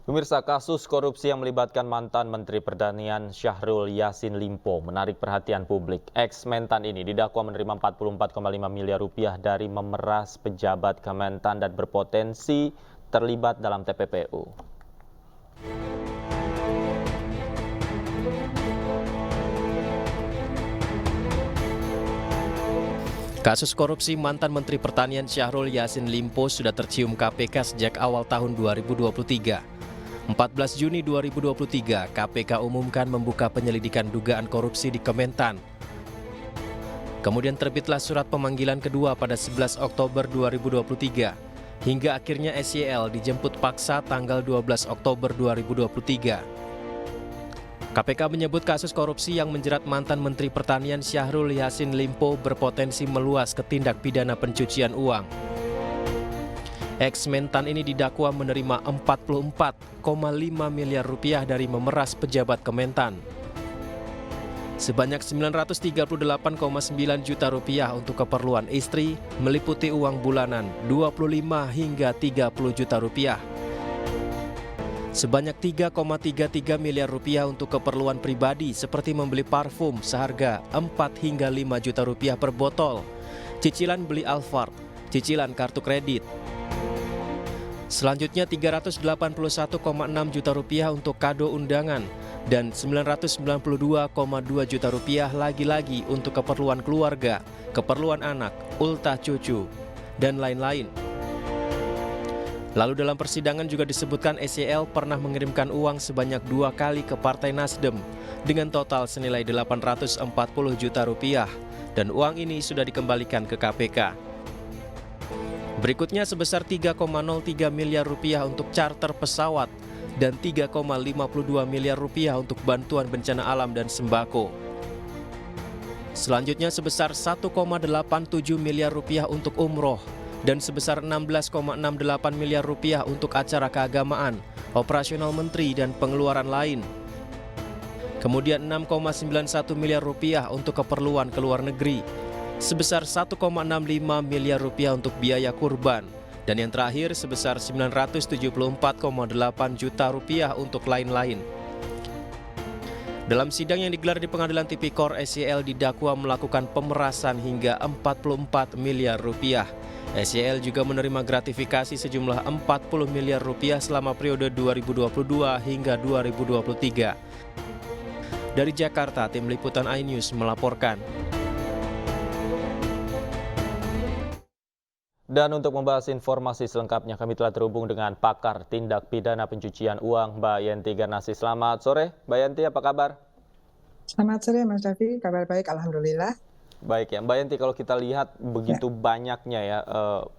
Pemirsa, kasus korupsi yang melibatkan mantan Menteri Pertanian Syahrul Yassin Limpo menarik perhatian publik. Ex-mentan ini didakwa menerima 44,5 miliar rupiah dari memeras pejabat Kementan dan berpotensi terlibat dalam TPPU. Kasus korupsi mantan Menteri Pertanian Syahrul Yassin Limpo sudah tercium KPK sejak awal tahun 2023. 14 Juni 2023, KPK umumkan membuka penyelidikan dugaan korupsi di Kementan. Kemudian terbitlah surat pemanggilan kedua pada 11 Oktober 2023, hingga akhirnya SYL dijemput paksa tanggal 12 Oktober 2023. KPK menyebut kasus korupsi yang menjerat mantan Menteri Pertanian Syahrul Yassin Limpo berpotensi meluas ke tindak pidana pencucian uang. Ex-mentan ini didakwa menerima 44,5 miliar rupiah dari memeras pejabat Kementan. Sebanyak 938,9 juta rupiah untuk keperluan istri, meliputi uang bulanan 25 hingga 30 juta rupiah. Sebanyak 3,33 miliar rupiah untuk keperluan pribadi seperti membeli parfum seharga 4 hingga 5 juta rupiah per botol, cicilan beli Alfard, cicilan kartu kredit. Selanjutnya 381,6 juta rupiah untuk kado undangan dan 992,2 juta rupiah lagi-lagi untuk keperluan keluarga, keperluan anak, ultah cucu, dan lain-lain. Lalu dalam persidangan juga disebutkan SYL pernah mengirimkan uang sebanyak 2 kali ke Partai Nasdem dengan total senilai 840 juta rupiah dan uang ini sudah dikembalikan ke KPK. Berikutnya sebesar 3,03 miliar rupiah untuk charter pesawat dan 3,52 miliar rupiah untuk bantuan bencana alam dan sembako. Selanjutnya sebesar 1,87 miliar rupiah untuk umroh dan sebesar 16,68 miliar rupiah untuk acara keagamaan, operasional menteri dan pengeluaran lain. Kemudian 6,91 miliar rupiah untuk keperluan ke luar negeri, sebesar 1,65 miliar rupiah untuk biaya kurban, dan yang terakhir sebesar 974,8 juta rupiah untuk lain-lain. Dalam sidang yang digelar di Pengadilan Tipikor, SYL didakwa melakukan pemerasan hingga 44 miliar rupiah. SYL juga menerima gratifikasi sejumlah 40 miliar rupiah selama periode 2022 hingga 2023. Dari Jakarta, tim liputan iNews melaporkan. Dan untuk membahas informasi selengkapnya kami telah terhubung dengan pakar tindak pidana pencucian uang Mbak Yenti Garnasi. Selamat sore, Mbak Yenti, apa kabar? Selamat sore Mas Raffi, kabar baik Alhamdulillah. Baik ya, Mbak Yenti, kalau kita lihat begitu banyaknya ya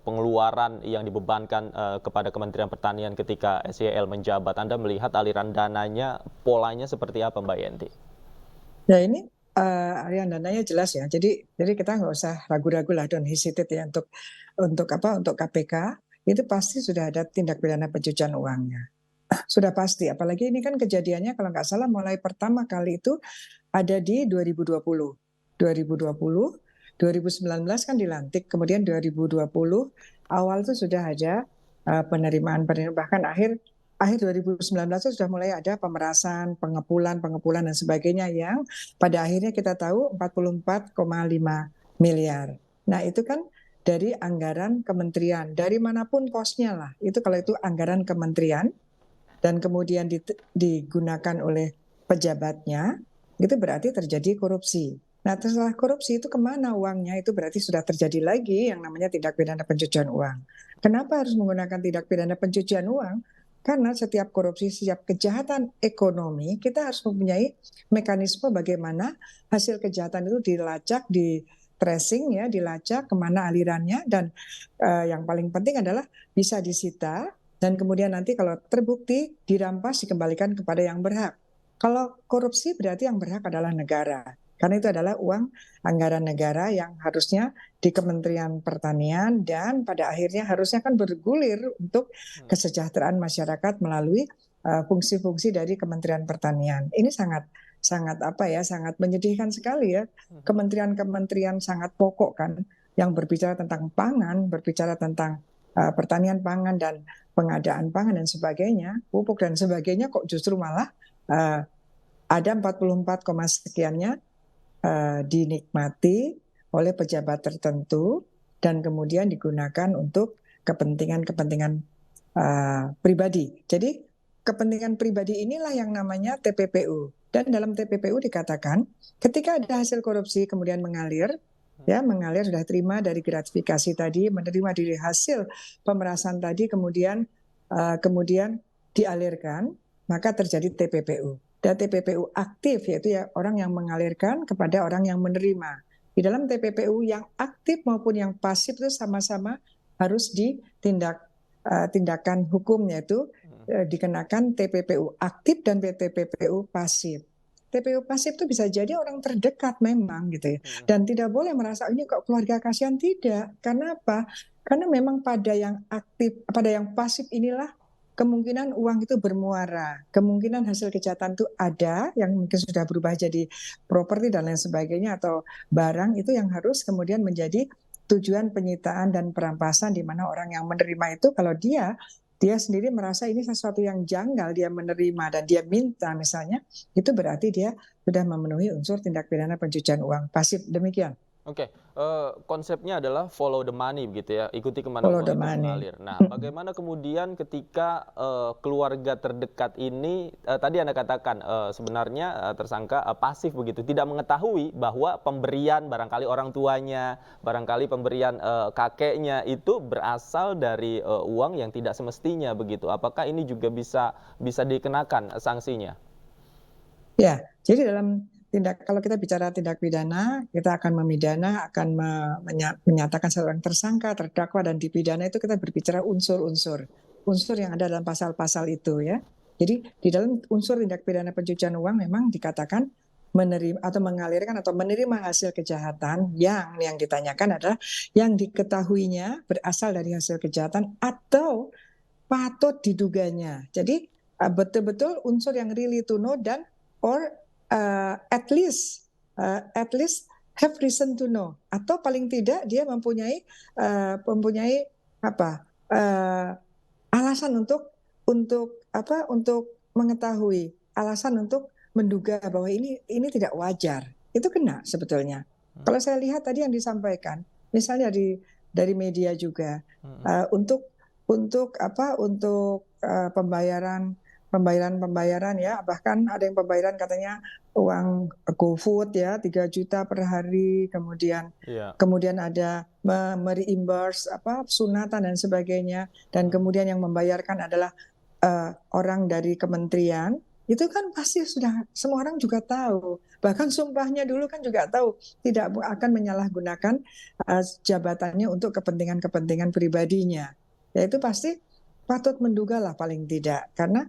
pengeluaran yang dibebankan kepada Kementerian Pertanian ketika SYL menjabat, Anda melihat aliran dananya, polanya seperti apa Mbak Yenti? Ya ini aliran dananya jelas ya, jadi kita nggak usah ragu-ragu lah, don't hesitate ya untuk KPK itu pasti sudah ada tindak pidana pencucian uangnya. Sudah pasti, apalagi ini kan kejadiannya kalau nggak salah mulai pertama kali itu ada di 2020, 2019 kan dilantik, kemudian 2020 awal itu sudah ada penerimaan bahkan akhir 2019 itu sudah mulai ada pemerasan, pengepulan dan sebagainya yang pada akhirnya kita tahu 44,5 miliar. Nah itu kan dari anggaran kementerian, dari manapun posnya lah, itu kalau itu anggaran kementerian dan kemudian digunakan oleh pejabatnya, itu berarti terjadi korupsi. Nah setelah korupsi itu kemana uangnya, itu berarti sudah terjadi lagi yang namanya tindak pidana pencucian uang. Kenapa harus menggunakan tindak pidana pencucian uang? Karena setiap korupsi, setiap kejahatan ekonomi, kita harus mempunyai mekanisme bagaimana hasil kejahatan itu dilacak, di tracing ya, dilacak kemana alirannya, dan yang paling penting adalah bisa disita, dan kemudian nanti kalau terbukti dirampas dikembalikan kepada yang berhak. Kalau korupsi berarti yang berhak adalah negara, karena itu adalah uang anggaran negara yang harusnya di Kementerian Pertanian dan pada akhirnya harusnya kan bergulir untuk kesejahteraan masyarakat melalui fungsi-fungsi dari Kementerian Pertanian. Ini sangat menyedihkan sekali ya, kementerian-kementerian sangat pokok kan yang berbicara tentang pangan, berbicara tentang pertanian pangan dan pengadaan pangan dan sebagainya, pupuk dan sebagainya, kok justru malah ada 44, sekiannya dinikmati oleh pejabat tertentu dan kemudian digunakan untuk kepentingan-kepentingan pribadi. Jadi kepentingan pribadi inilah yang namanya TPPU. Dan dalam TPPU dikatakan ketika ada hasil korupsi kemudian mengalir sudah terima dari gratifikasi tadi, menerima dari hasil pemerasan tadi, kemudian dialirkan, maka terjadi TPPU. Dan TPPU aktif, yaitu ya orang yang mengalirkan kepada orang yang menerima. Di dalam TPPU yang aktif maupun yang pasif itu sama-sama harus tindakan hukum, yaitu dikenakan TPPU aktif dan TPPU pasif. TPPU pasif itu bisa jadi orang terdekat memang gitu ya. Dan tidak boleh merasa ini kok keluarga kasihan, tidak. Karena apa? Karena memang pada yang aktif, pada yang pasif inilah kemungkinan uang itu bermuara, kemungkinan hasil kejahatan itu ada yang mungkin sudah berubah jadi properti dan lain sebagainya atau barang, itu yang harus kemudian menjadi tujuan penyitaan dan perampasan, di mana orang yang menerima itu kalau dia sendiri merasa ini sesuatu yang janggal, dia menerima dan dia minta misalnya, itu berarti dia sudah memenuhi unsur tindak pidana pencucian uang pasif. Demikian. Oke, konsepnya adalah follow the money begitu ya, ikuti kemana Follow uang the itu money. mengalir. Nah, bagaimana kemudian ketika keluarga terdekat ini, tadi Anda katakan sebenarnya tersangka pasif begitu, tidak mengetahui bahwa pemberian barangkali orang tuanya, barangkali pemberian kakeknya itu berasal dari uang yang tidak semestinya begitu. Apakah ini juga bisa dikenakan sanksinya? Ya, jadi kalau kita bicara tindak pidana, kita akan memidana, akan menyatakan seorang tersangka, terdakwa, dan dipidana, itu kita berbicara unsur yang ada dalam pasal-pasal itu ya. Jadi di dalam unsur tindak pidana pencucian uang memang dikatakan menerima atau mengalirkan atau menerima hasil kejahatan yang ditanyakan adalah yang diketahuinya berasal dari hasil kejahatan atau patut diduganya. Jadi betul-betul unsur yang really to know dan or at least have reason to know, atau paling tidak dia mempunyai alasan untuk mengetahui, alasan untuk menduga bahwa ini tidak wajar. Itu kena sebetulnya. Kalau saya lihat tadi yang disampaikan, misalnya dari media juga untuk pembayaran ya, bahkan ada yang pembayaran katanya uang GoFood ya 3 juta per hari, kemudian ada mereimburse sunatan dan sebagainya, dan kemudian yang membayarkan adalah orang dari kementerian. Itu kan pasti sudah semua orang juga tahu, bahkan sumpahnya dulu kan juga tahu tidak akan menyalahgunakan jabatannya untuk kepentingan pribadinya. Ya itu pasti patut menduga lah paling tidak, karena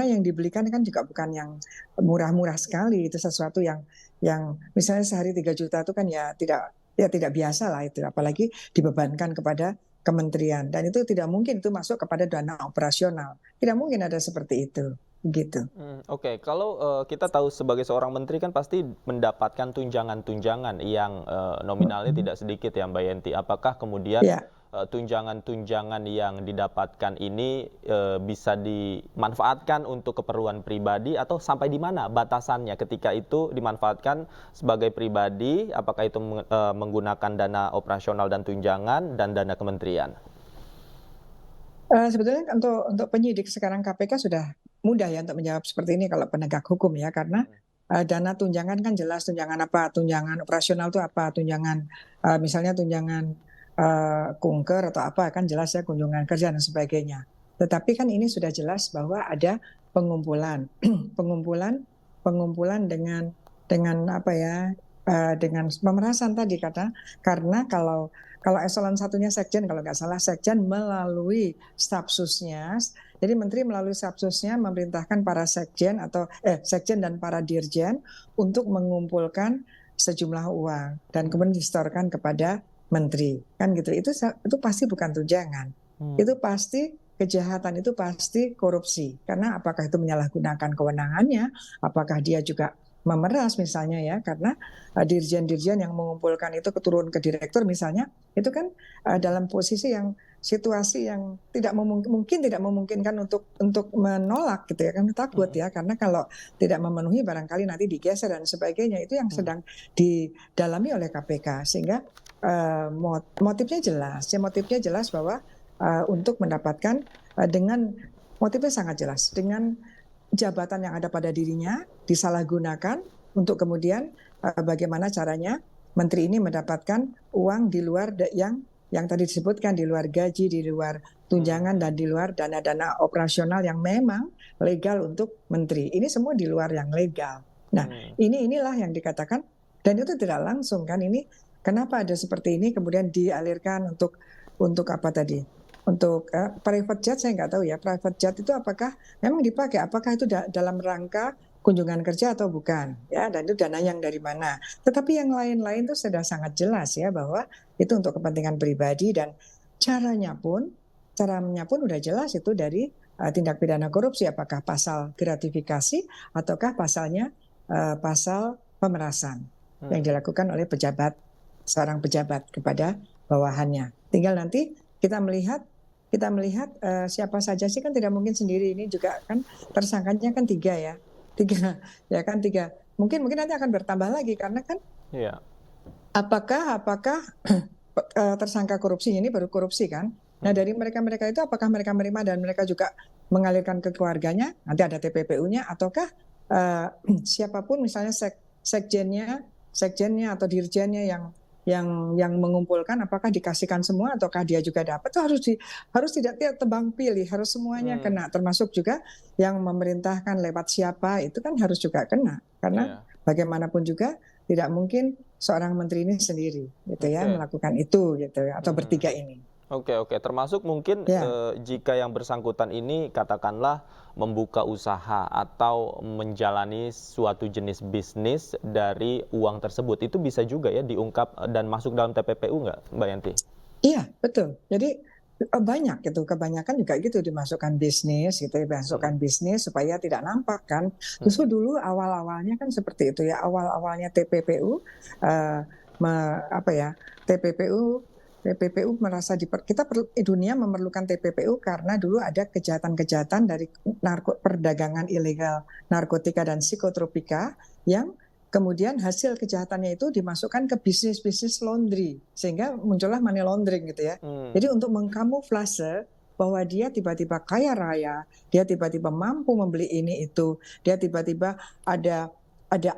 yang dibelikan kan juga bukan yang murah-murah sekali. Itu sesuatu yang misalnya sehari 3 juta itu kan tidak biasa lah itu, apalagi dibebankan kepada kementerian, dan itu tidak mungkin itu masuk kepada dana operasional, tidak mungkin ada seperti itu gitu. Oke. Kalau kita tahu sebagai seorang menteri kan pasti mendapatkan tunjangan-tunjangan yang nominalnya tidak sedikit ya Mbak Yenti. Apakah kemudian tunjangan-tunjangan yang didapatkan ini bisa dimanfaatkan untuk keperluan pribadi, atau sampai di mana batasannya ketika itu dimanfaatkan sebagai pribadi, apakah itu menggunakan dana operasional dan tunjangan dan dana kementerian? Sebetulnya untuk penyidik sekarang KPK sudah mudah ya untuk menjawab seperti ini kalau penegak hukum ya, karena dana tunjangan kan jelas tunjangan apa, tunjangan operasional itu apa, tunjangan misalnya tunjangan kunker atau apa kan jelas ya, kunjungan kerja dan sebagainya. Tetapi kan ini sudah jelas bahwa ada pengumpulan dengan apa ya, dengan pemerasan tadi karena kalau eselon satunya sekjen, kalau nggak salah sekjen melalui stafsusnya, jadi menteri melalui stafsusnya memerintahkan para sekjen sekjen dan para dirjen untuk mengumpulkan sejumlah uang dan kemudian disetorkan kepada menteri, kan gitu. Itu pasti bukan tunjangan. Itu pasti kejahatan, itu pasti korupsi. Karena apakah itu menyalahgunakan kewenangannya, apakah dia juga memeras misalnya ya, karena dirjen-dirjen yang mengumpulkan itu turun ke direktur misalnya, itu kan dalam posisi yang situasi yang mungkin tidak memungkinkan untuk menolak gitu ya, kami takut ya, karena kalau tidak memenuhi barangkali nanti digeser dan sebagainya, itu yang sedang didalami oleh KPK, sehingga motifnya jelas bahwa untuk mendapatkan dengan motifnya sangat jelas, dengan jabatan yang ada pada dirinya disalahgunakan untuk kemudian bagaimana caranya menteri ini mendapatkan uang di luar yang tadi disebutkan, di luar gaji, di luar tunjangan, dan di luar dana-dana operasional yang memang legal untuk menteri. Ini semua di luar yang legal. Nah, inilah yang dikatakan, dan itu tidak langsung kan, ini kenapa ada seperti ini kemudian dialirkan untuk apa tadi? Untuk private jet, saya nggak tahu ya, private jet itu apakah memang dipakai, apakah itu dalam rangka kunjungan kerja atau bukan, ya, dan itu dana yang dari mana. Tetapi yang lain-lain itu sudah sangat jelas ya, bahwa itu untuk kepentingan pribadi, dan caranya pun udah jelas, itu dari tindak pidana korupsi, apakah pasal gratifikasi ataukah pasalnya pasal pemerasan yang dilakukan oleh seorang pejabat kepada bawahannya. Tinggal nanti kita melihat siapa saja sih, kan tidak mungkin sendiri, ini juga kan tersangkanya kan tiga. Mungkin nanti akan bertambah lagi, karena kan apakah tersangka korupsinya ini baru korupsi kan. Nah, dari mereka itu apakah mereka menerima dan mereka juga mengalirkan ke keluarganya, nanti ada TPPU-nya, ataukah siapapun misalnya sekjennya atau dirjennya yang mengumpulkan, apakah dikasihkan semua ataukah dia juga dapat. Itu harus tidak tebang pilih, harus semuanya kena, termasuk juga yang memerintahkan lewat siapa, itu kan harus juga kena, karena bagaimanapun juga tidak mungkin seorang menteri ini sendiri gitu ya melakukan itu gitu ya, atau bertiga ini. Oke, termasuk mungkin jika yang bersangkutan ini katakanlah membuka usaha atau menjalani suatu jenis bisnis dari uang tersebut, itu bisa juga ya diungkap dan masuk dalam TPPU nggak, Mbak Yanti? Iya, betul. Jadi banyak gitu, kebanyakan juga gitu dimasukkan bisnis gitu, dimasukkan bisnis supaya tidak nampak kan. Justru dulu awal-awalnya kan seperti itu ya, awal-awalnya TPPU TPPU merasa dunia memerlukan TPPU karena dulu ada kejahatan-kejahatan dari perdagangan ilegal narkotika dan psikotropika yang kemudian hasil kejahatannya itu dimasukkan ke bisnis laundry, sehingga muncullah money laundering gitu ya. Jadi untuk mengkamuflase bahwa dia tiba-tiba kaya raya, dia tiba-tiba mampu membeli ini itu, dia tiba-tiba ada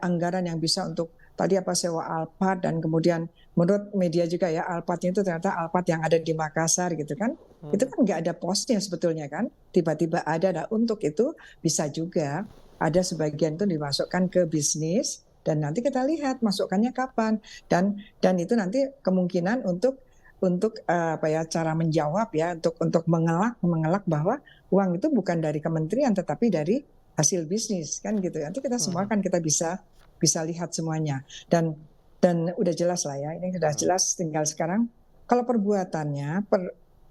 anggaran yang bisa untuk tadi sewa Alphard, dan kemudian menurut media juga ya, Alphardnya itu ternyata Alphard yang ada di Makassar gitu kan. Itu kan nggak ada posnya sebetulnya kan, tiba-tiba ada. Nah, untuk itu bisa juga ada sebagian itu dimasukkan ke bisnis, dan nanti kita lihat masukkannya kapan, dan itu nanti kemungkinan untuk cara menjawab ya, untuk mengelak bahwa uang itu bukan dari kementerian tetapi dari hasil bisnis kan gitu. Nanti kita semua kan kita bisa lihat semuanya, dan udah jelas lah ya, ini sudah jelas. Tinggal sekarang kalau perbuatannya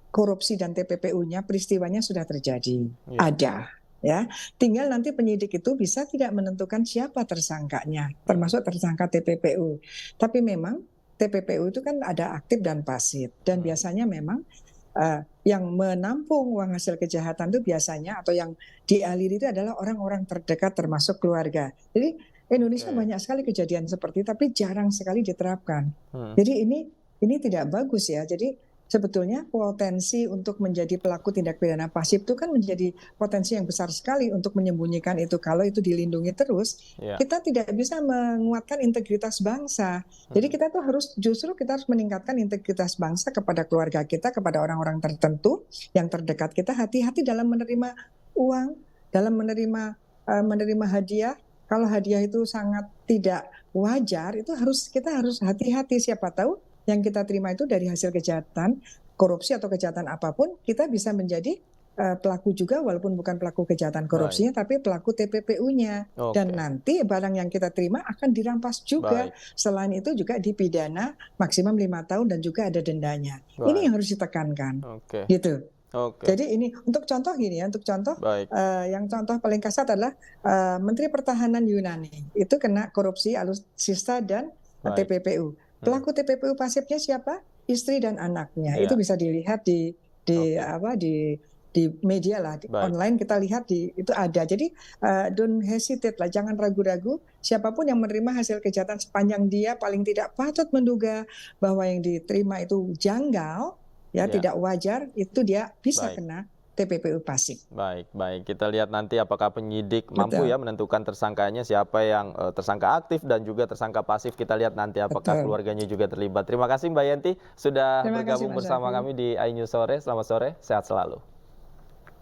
korupsi dan TPPU-nya, peristiwanya sudah terjadi, ada ya, tinggal nanti penyidik itu bisa tidak menentukan siapa tersangkanya, termasuk tersangka TPPU. Tapi memang TPPU itu kan ada aktif dan pasif, dan biasanya memang yang menampung uang hasil kejahatan itu biasanya, atau yang dialiri itu adalah orang-orang terdekat termasuk keluarga. Jadi Indonesia banyak sekali kejadian seperti itu, tapi jarang sekali diterapkan. Jadi ini tidak bagus ya. Jadi sebetulnya potensi untuk menjadi pelaku tindak pidana pasif itu kan menjadi potensi yang besar sekali untuk menyembunyikan itu. Kalau itu dilindungi terus, kita tidak bisa menguatkan integritas bangsa. Jadi kita harus meningkatkan integritas bangsa kepada keluarga kita, kepada orang-orang tertentu yang terdekat kita. Hati-hati dalam menerima uang, dalam menerima hadiah. Kalau hadiah itu sangat tidak wajar, itu kita harus hati-hati. Siapa tahu yang kita terima itu dari hasil kejahatan, korupsi atau kejahatan apapun, kita bisa menjadi pelaku juga, walaupun bukan pelaku kejahatan korupsinya, tapi pelaku TPPU-nya. Dan nanti barang yang kita terima akan dirampas juga. Selain itu juga dipidana maksimum 5 tahun dan juga ada dendanya. Ini yang harus ditekankan. Gitu. Jadi ini untuk contoh gini ya, yang contoh paling kasar adalah Menteri Pertahanan Yunani itu kena korupsi alutsista dan TPPU. Pelaku TPPU pasifnya siapa? Istri dan anaknya. Itu bisa dilihat di di Oke. apa di media lah, di Baik. online kita lihat itu ada. Jadi don't hesitate lah, jangan ragu-ragu. Siapapun yang menerima hasil kejahatan sepanjang dia paling tidak patut menduga bahwa yang diterima itu janggal, ya Ya. tidak wajar, itu dia bisa Baik. kena TPPU Pasif. Baik, baik. Kita lihat nanti apakah penyidik mampu Betul, ya menentukan tersangkanya, siapa yang tersangka aktif dan juga tersangka pasif. Kita lihat nanti apakah betul. keluarganya juga terlibat. Terima kasih Mbak Yenti sudah Terima kasih bergabung Mas bersama Syafri. kami di iNews Sore. Selamat sore, sehat selalu.